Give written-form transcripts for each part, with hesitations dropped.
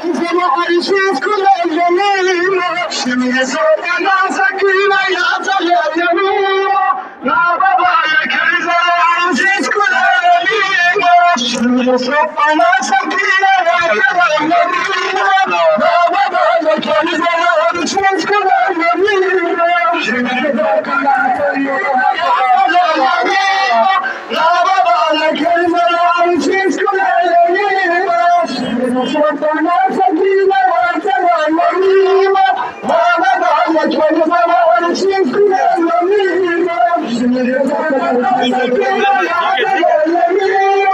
زنا عرشت كل الجميل شمي صوت ناس كينا يا طلع يمين لا بابا لك زنا عرشت كل الجميل شمي صوت ناس كينا يا طلع يمين لا بابا لك زنا عرشت كل الجميل شمي صوت ناس كينا يا طلع يمين لا بابا لك زنا عرشت كل الجميل شمي ناس كينا يا طلع يمين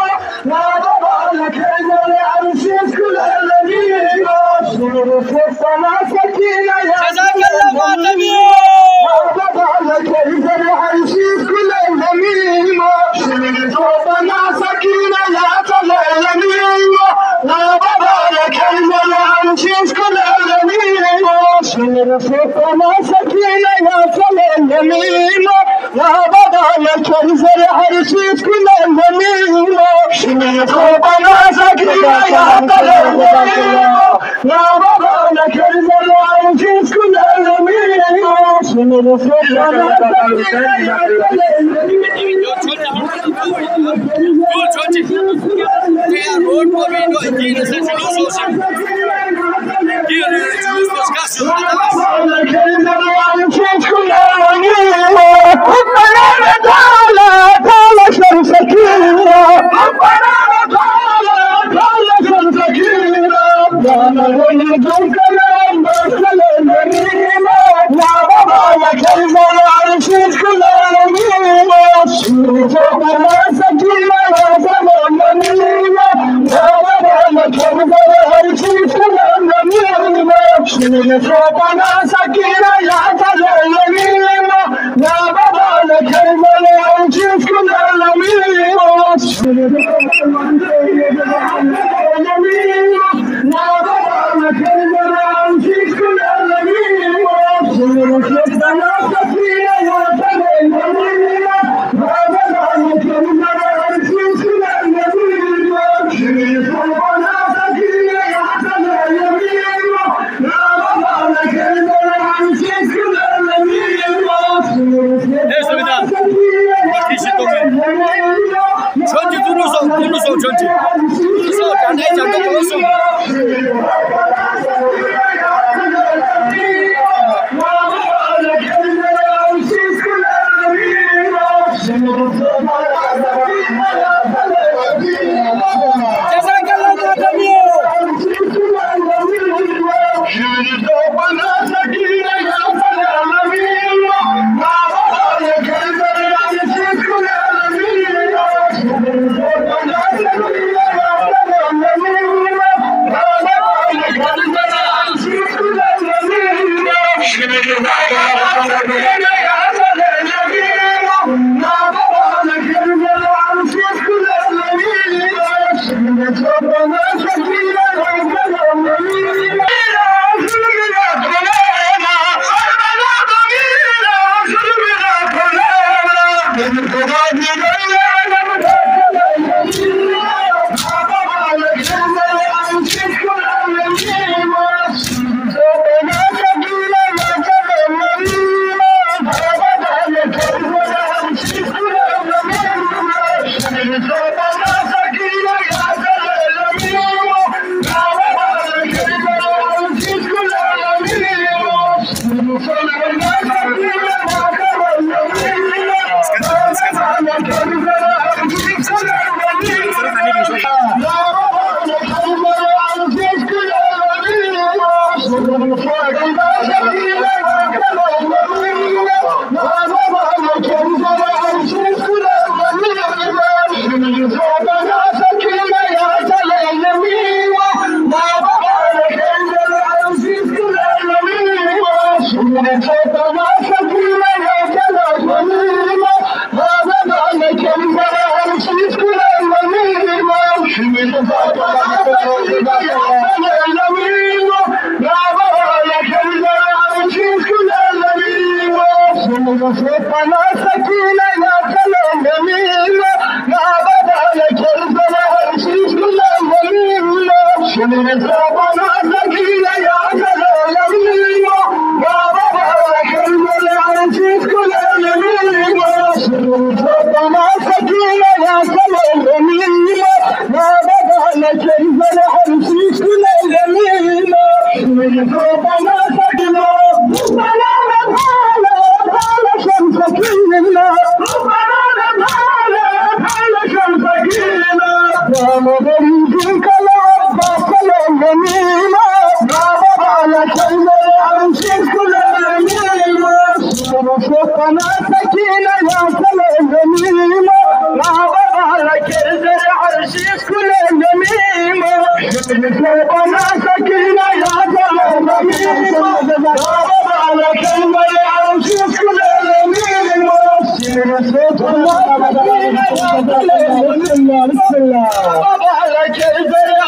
لا بابا لك زنا عرشت كل الجميل شمي صوت ناس كينا يا طلع يمين لا بابا لك زنا عرشت كل الجميل شمي صوت ناس كينا يا جزاك الله فاطمي بابا لك زنا عرشت كل الجميل شمي صوت ناس كينا يا طلع يمين لا بابا لك زنا عرشت كل الجميل شمي صوت ناس كينا يا طلع يمين لا بابا لك زنا عرشت كل الجميل شمي صوت ناس كينا يا طلع يمين لا بابا لك زنا عرشت كل الجميل شمي صوت ناس كينا يا طلع يمين road पर भी no तीन से जुलूस हो सकते ये जुलूस तो इसका सुनता Shimmy سكينة يا سلام بابا كلمة العزيز كل اليمين ربنا سكينة يا سلام بابا كلمة العزيز كل اليمين ربنا سكينة ربنا نبهانا شمس سكينة ربنا نبهانا شمس سكينة يا مغربين كلام سلام يمينة بابا كلمة العزيز كل اليمين ربنا سكينة يا سلام يمينة بابا كلمة العزيز كل اليمين ربنا سكينة يا سلام يمينة بابا كلمة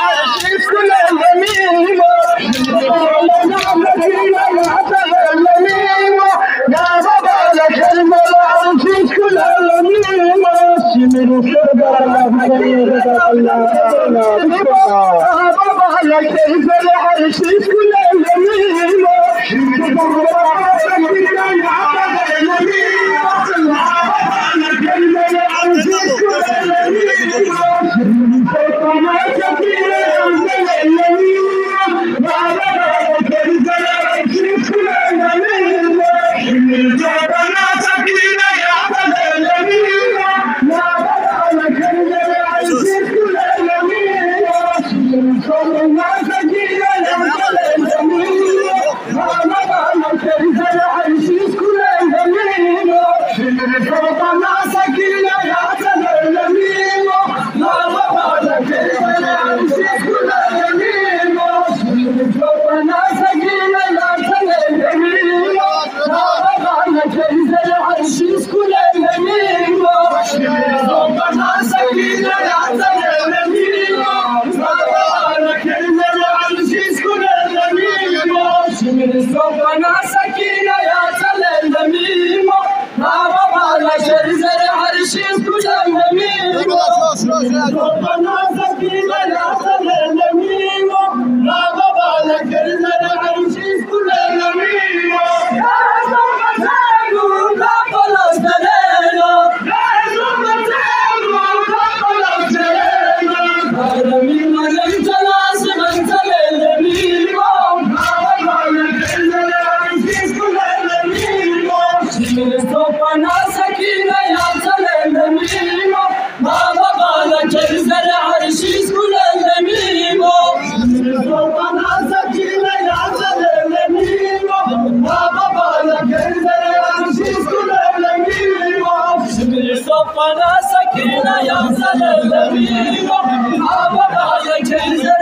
العزيز كل اليمين ربنا سكينة يا سلام بسم الله بابا كلمة العزيز كل اليمين ربنا سكينة يا سلام يا بابا كلمة العزيز كل اليمين بابا كيف العرشيس كل اليمين ربنا سكينة يا سلام بابا كلمة العزيز كل اليمين ربنا سكينة يا سلام بابا كلمة العزيز كل اليمين ربنا سكينة يا سلام بابا كلمة العزيز كل اليمين ربنا سكينة يا سلام بابا كلمة العزيز كل اليمين ربنا سكينة يا سلام بابا كلمة